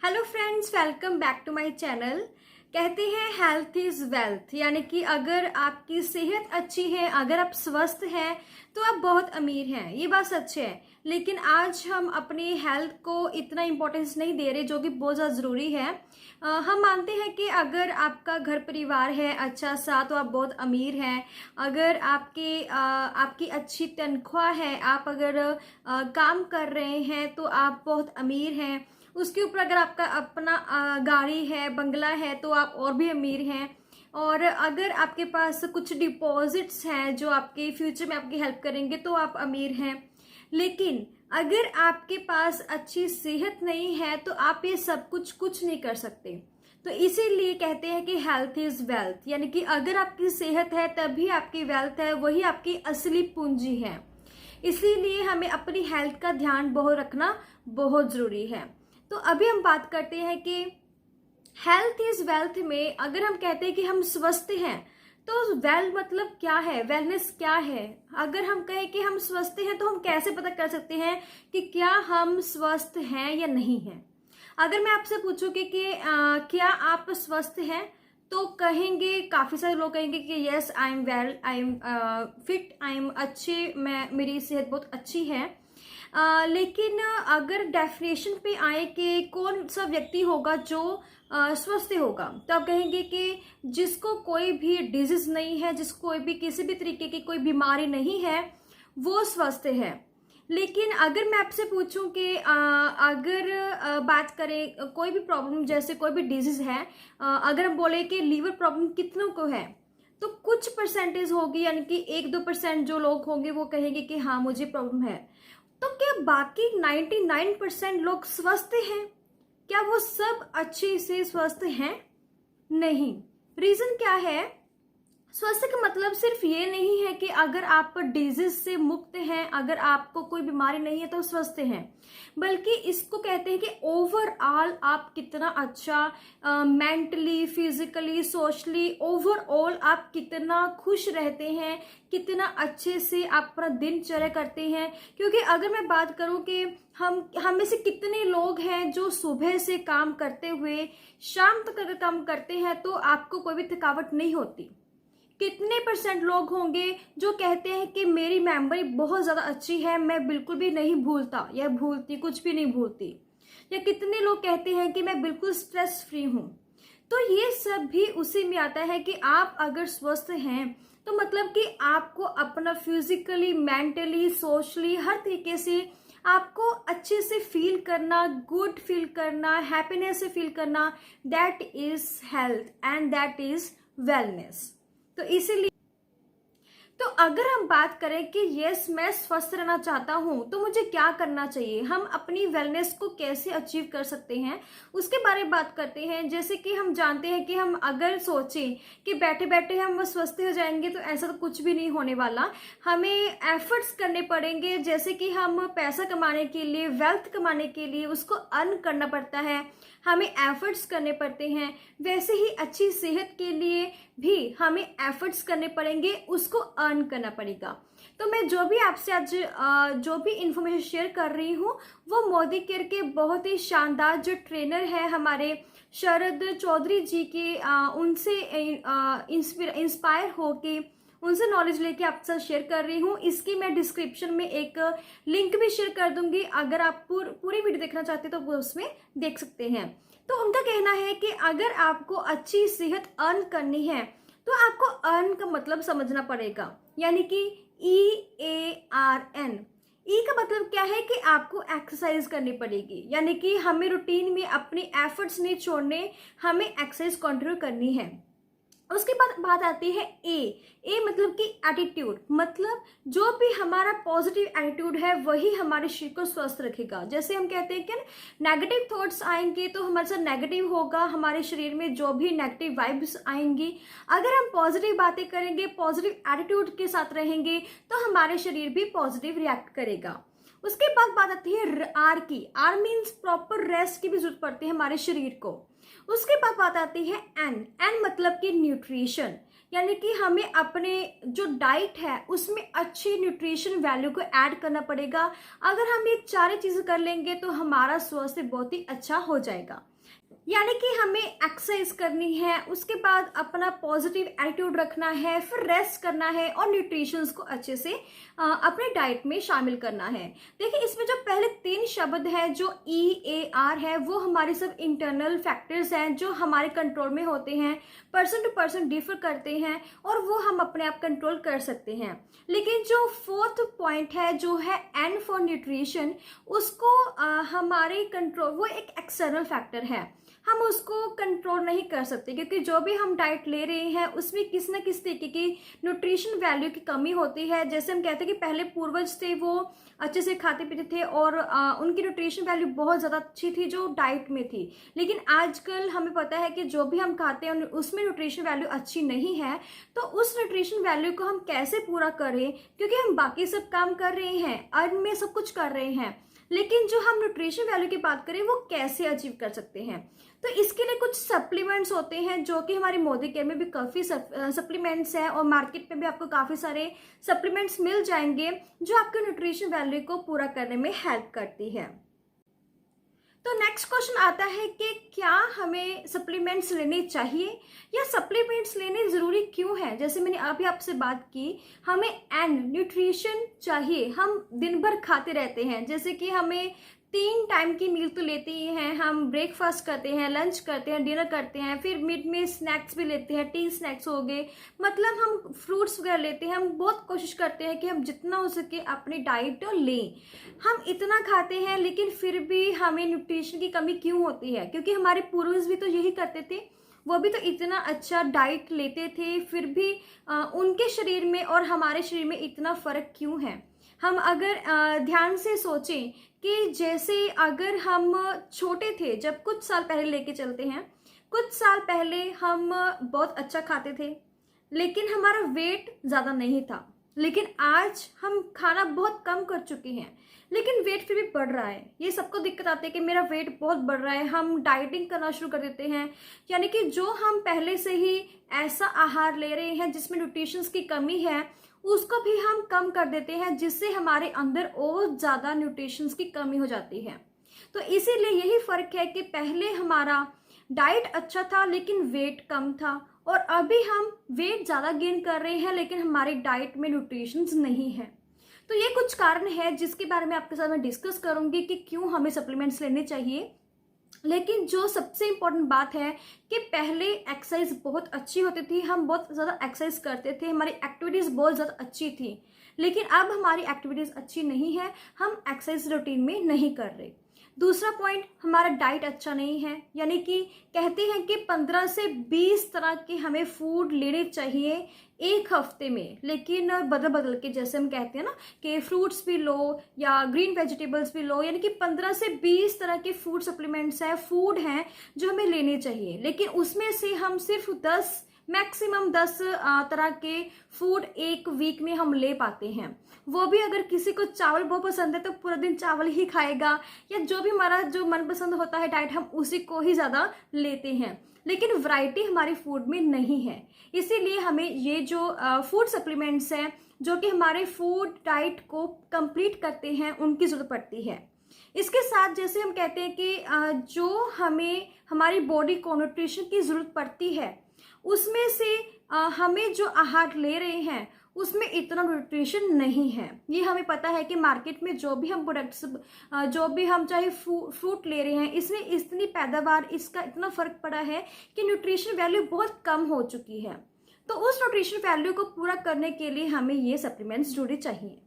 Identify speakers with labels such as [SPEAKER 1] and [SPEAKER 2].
[SPEAKER 1] Hello friends, welcome back to my channel. कहते हैं health is wealth, यानी कि अगर आपकी सेहत अच्छी है, अगर आप स्वस्थ हैं तो आप बहुत अमीर हैं। ये बात सच है, लेकिन आज हम अपनी हेल्थ को इतना इम्पोर्टेंस नहीं दे रहे, जो कि बहुत ज़्यादा ज़रूरी है। हम मानते हैं कि अगर आपका घर परिवार है अच्छा सा तो आप बहुत अमीर हैं। अगर आपकी अच्छी तनख्वाह है, आप अगर काम कर रहे हैं तो आप बहुत अमीर हैं। उसके ऊपर अगर आपका अपना गाड़ी है, बंगला है, तो आप और भी अमीर हैं। और अगर आपके पास कुछ डिपॉजिट्स हैं जो आपके फ्यूचर में आपकी हेल्प करेंगे तो आप अमीर हैं। लेकिन अगर आपके पास अच्छी सेहत नहीं है तो आप ये सब कुछ नहीं कर सकते। तो इसीलिए कहते हैं कि हेल्थ इज वेल्थ, यानी कि अगर आपकी सेहत है तभी आपकी वेल्थ है, वही आपकी असली पूंजी है। इसीलिए हमें अपनी हेल्थ का ध्यान बहुत रखना बहुत जरूरी है। तो अभी हम बात करते हैं कि हेल्थ इज वेल्थ में अगर हम कहते हैं कि हम स्वस्थ हैं तो वेल्थ मतलब क्या है, वेलनेस क्या है। अगर हम कहें कि हम स्वस्थ हैं तो हम कैसे पता कर सकते हैं कि क्या हम स्वस्थ हैं या नहीं हैं। अगर मैं आपसे पूछूं कि क्या आप स्वस्थ हैं, तो कहेंगे, काफी सारे लोग कहेंगे कि yes I am well, I am fit, I am अच्छे, मेरी सेहत बहुत अच्छी है। लेकिन अगर डेफिनेशन पे आए कि कौन सा व्यक्ति होगा जो स्वस्थ होगा, तो आप कहेंगे कि जिसको कोई भी डिजीज नहीं है, जिसको कोई भी किसी भी तरीके की कोई बीमारी नहीं है, वो स्वस्थ है। लेकिन अगर मैं आपसे पूछूं कि अगर बात करें कोई भी प्रॉब्लम, जैसे कोई भी डिजीज है, अगर हम बोले कि लीवर प्रॉब्लम कितनों को है, तो कुछ परसेंटेज होगी, यानी कि 1-2% जो लोग होंगे वो कहेंगे कि हाँ मुझे प्रॉब्लम है। तो क्या बाकी 99% लोग स्वस्थ हैं? क्या वो सब अच्छे से स्वस्थ हैं? नहीं। रीजन क्या है? स्वस्थ का मतलब सिर्फ ये नहीं है कि अगर आप डिजीज से मुक्त हैं, अगर आपको कोई बीमारी नहीं है तो स्वस्थ हैं, बल्कि इसको कहते हैं कि ओवरऑल आप कितना अच्छा मेंटली, फिजिकली, सोशली, ओवरऑल आप कितना खुश रहते हैं, कितना अच्छे से आप अपना दिनचर्या करते हैं। क्योंकि अगर मैं बात करूं कि हम में से कितने लोग हैं जो सुबह से काम करते हुए शाम तक अगर काम करते हैं तो आपको कोई भी थकावट नहीं होती। कितने परसेंट लोग होंगे जो कहते हैं कि मेरी मेमोरी बहुत ज्यादा अच्छी है, मैं बिल्कुल भी नहीं भूलता या भूलती, कुछ भी नहीं भूलती। या कितने लोग कहते हैं कि मैं बिल्कुल स्ट्रेस फ्री हूं। तो ये सब भी उसी में आता है कि आप अगर स्वस्थ हैं तो मतलब कि आपको अपना फिजिकली, मेंटली, सोशली, हर तरीके से आपको अच्छे से फील करना, गुड फील करना, हैप्पीनेस से फील करना, that is health and that is wellness. तो इसीलिए तो अगर हम बात करें कि यस मैं स्वस्थ रहना चाहता हूं तो मुझे क्या करना चाहिए, हम अपनी वेलनेस को कैसे अचीव कर सकते हैं, उसके बारे में बात करते हैं। जैसे कि हम जानते हैं कि हम अगर सोचें कि बैठे बैठे हम स्वस्थ हो जाएंगे तो ऐसा तो कुछ भी नहीं होने वाला। हमें एफर्ट्स करने पड़ेंगे। जैसे कि हम पैसा कमाने के लिए, वेल्थ कमाने के लिए उसको अर्न करना पड़ता है, हमें एफर्ट्स करने पड़ते हैं। वैसे ही अच्छी सेहत के लिए भी हमें एफर्ट्स करने पड़ेंगे, उसको अर्न करना पड़ेगा। तो मैं जो भी आपसे आज जो भी इंफॉर्मेशन शेयर कर रही हूँ वो मोदी केयर के बहुत ही शानदार जो ट्रेनर है हमारे शरद चौधरी जी के, उनसे इंस्पायर होके, उनसे नॉलेज लेके आपके साथ शेयर कर रही हूँ। इसकी मैं डिस्क्रिप्शन में एक लिंक भी शेयर कर दूंगी, अगर आप पूरी वीडियो देखना चाहते हैं तो वो उसमें देख सकते हैं। तो उनका कहना है कि अगर आपको अच्छी सेहत अर्न करनी है तो आपको अर्न का मतलब समझना पड़ेगा, यानी कि EARN। ई का मतलब क्या है कि आपको एक्सरसाइज करनी पड़ेगी, यानी कि हमें रूटीन में अपने एफर्ट्स नहीं छोड़ने, हमें एक्सरसाइज कंटिन्यू करनी है। उसके बाद बात आती है ए मतलब कि एटीट्यूड, मतलब जो भी हमारा पॉजिटिव एटीट्यूड है वही हमारे शरीर को स्वस्थ रखेगा। जैसे हम कहते हैं कि नेगेटिव थॉट्स आएंगे तो हमारे साथ नेगेटिव होगा, हमारे शरीर में जो भी नेगेटिव वाइब्स आएंगी। अगर हम पॉजिटिव बातें करेंगे, पॉजिटिव एटीट्यूड के साथ रहेंगे तो हमारे शरीर भी पॉजिटिव रिएक्ट करेगा। उसके बाद बात आती है आर की। आर मीन्स प्रॉपर रेस्ट की भी जरूरत पड़ती है हमारे शरीर को। उसके बाद बात आती है एन। एन मतलब कि न्यूट्रिशन, यानी कि हमें अपने जो डाइट है उसमें अच्छी न्यूट्रिशन वैल्यू को ऐड करना पड़ेगा। अगर हम ये चारों चीज़ें कर लेंगे तो हमारा स्वास्थ्य बहुत ही अच्छा हो जाएगा। यानी कि हमें एक्सरसाइज करनी है, उसके बाद अपना पॉजिटिव एटीट्यूड रखना है, फिर रेस्ट करना है और न्यूट्रिशंस को अच्छे से अपने डाइट में शामिल करना है। देखिए इसमें जो पहले 3 शब्द हैं जो EAR है वो हमारे सब इंटरनल फैक्टर्स हैं जो हमारे कंट्रोल में होते हैं, पर्सन टू पर्सन डिफर करते हैं और वो हम अपने आप कंट्रोल कर सकते हैं। लेकिन जो 4th पॉइंट है जो है N फॉर न्यूट्रिशन, उसको हमारे कंट्रोल, वो एक एक्सटर्नल फैक्टर है, हम उसको कंट्रोल नहीं कर सकते क्योंकि जो भी हम डाइट ले रहे हैं उसमें किस न किस तरीके की न्यूट्रिशन वैल्यू की कमी होती है। जैसे हम कहते हैं कि पहले पूर्वज थे वो अच्छे से खाते पीते थे और उनकी न्यूट्रिशन वैल्यू बहुत ज़्यादा अच्छी थी जो डाइट में थी, लेकिन आजकल हमें पता है कि जो भी हम खाते हैं उसमें न्यूट्रिशन वैल्यू अच्छी नहीं है। तो उस न्यूट्रिशन वैल्यू को हम कैसे पूरा करें, क्योंकि हम बाकी सब काम कर रहे हैं, अर्न में सब कुछ कर रहे हैं, लेकिन जो हम न्यूट्रिशन वैल्यू की बात करें वो कैसे अचीव कर सकते हैं। तो इसके लिए कुछ सप्लीमेंट्स होते हैं जो कि हमारे मोदी केयर में भी काफ़ी सप्लीमेंट्स हैं और मार्केट में भी आपको काफ़ी सारे सप्लीमेंट्स मिल जाएंगे जो आपके न्यूट्रिशन वैल्यू को पूरा करने में हेल्प करती है। तो नेक्स्ट क्वेश्चन आता है कि क्या हमें सप्लीमेंट्स लेने चाहिए या सप्लीमेंट्स लेने ज़रूरी क्यों है। जैसे मैंने अभी आपसे बात की, हमें N न्यूट्रिशन चाहिए, हम दिन भर खाते रहते हैं, जैसे कि हमें 3 टाइम की मील तो लेते ही हैं, हम ब्रेकफास्ट करते हैं, लंच करते हैं, डिनर करते हैं, फिर मिड में स्नैक्स भी लेते हैं, टी स्नैक्स हो गए, मतलब हम फ्रूट्स वगैरह लेते हैं। हम बहुत कोशिश करते हैं कि हम जितना हो सके अपनी डाइट लें। हम इतना खाते हैं लेकिन फिर भी हमें न्यूट्रिशन की कमी क्यों होती है, क्योंकि हमारे पूर्वज भी तो यही करते थे, वो भी तो इतना अच्छा डाइट लेते थे, फिर भी उनके शरीर में और हमारे शरीर में इतना फ़र्क क्यों है। हम अगर ध्यान से सोचें कि जैसे अगर हम छोटे थे, जब कुछ साल पहले लेके चलते हैं, कुछ साल पहले हम बहुत अच्छा खाते थे लेकिन हमारा वेट ज़्यादा नहीं था, लेकिन आज हम खाना बहुत कम कर चुके हैं लेकिन वेट फिर भी बढ़ रहा है। ये सबको दिक्कत आती है कि मेरा वेट बहुत बढ़ रहा है, हम डाइटिंग करना शुरू कर देते हैं, यानी कि जो हम पहले से ही ऐसा आहार ले रहे हैं जिसमें न्यूट्रिशंस की कमी है उसको भी हम कम कर देते हैं, जिससे हमारे अंदर और ज़्यादा न्यूट्रिशंस की कमी हो जाती है। तो इसीलिए यही फ़र्क है कि पहले हमारा डाइट अच्छा था लेकिन वेट कम था और अभी हम वेट ज़्यादा गेन कर रहे हैं लेकिन हमारी डाइट में न्यूट्रिशंस नहीं है। तो ये कुछ कारण है जिसके बारे में आपके साथ मैं डिस्कस करूँगी कि क्यों हमें सप्लीमेंट्स लेने चाहिए। लेकिन जो सबसे इम्पोर्टेंट बात है कि पहले एक्सरसाइज बहुत अच्छी होती थी, हम बहुत ज़्यादा एक्सरसाइज करते थे, हमारी एक्टिविटीज़ बहुत ज़्यादा अच्छी थी, लेकिन अब हमारी एक्टिविटीज़ अच्छी नहीं है, हम एक्सरसाइज रूटीन में नहीं कर रहे। दूसरा पॉइंट, हमारा डाइट अच्छा नहीं है, यानी कि कहते हैं कि 15 से 20 तरह के हमें फूड लेने चाहिए एक हफ्ते में, लेकिन बदल बदल के, जैसे हम कहते हैं ना कि फ्रूट्स भी लो या ग्रीन वेजिटेबल्स भी लो, यानी कि 15 से 20 तरह के फूड सप्लीमेंट्स हैं, फूड हैं जो हमें लेने चाहिए, लेकिन उसमें से हम सिर्फ 10 मैक्सिमम 10 तरह के फूड एक वीक में हम ले पाते हैं। वो भी अगर किसी को चावल बहुत पसंद है तो पूरा दिन चावल ही खाएगा, या जो भी हमारा जो मनपसंद होता है डाइट हम उसी को ही ज़्यादा लेते हैं, लेकिन वैरायटी हमारी फूड में नहीं है। इसीलिए हमें ये जो फूड सप्लीमेंट्स हैं जो कि हमारे फूड डाइट को कंप्लीट करते हैं उनकी ज़रूरत पड़ती है। इसके साथ जैसे हम कहते हैं कि जो हमें हमारी बॉडी को न्यूट्रिशन की ज़रूरत पड़ती है उसमें से हमें जो आहार ले रहे हैं उसमें इतना न्यूट्रिशन नहीं है। ये हमें पता है कि मार्केट में जो भी हम प्रोडक्ट्स, जो भी हम चाहे फ्रूट ले रहे हैं, इसमें इतनी पैदावार, इसका इतना फ़र्क पड़ा है कि न्यूट्रिशन वैल्यू बहुत कम हो चुकी है। तो उस न्यूट्रिशन वैल्यू को पूरा करने के लिए हमें ये सप्लीमेंट्स जरूरी चाहिए।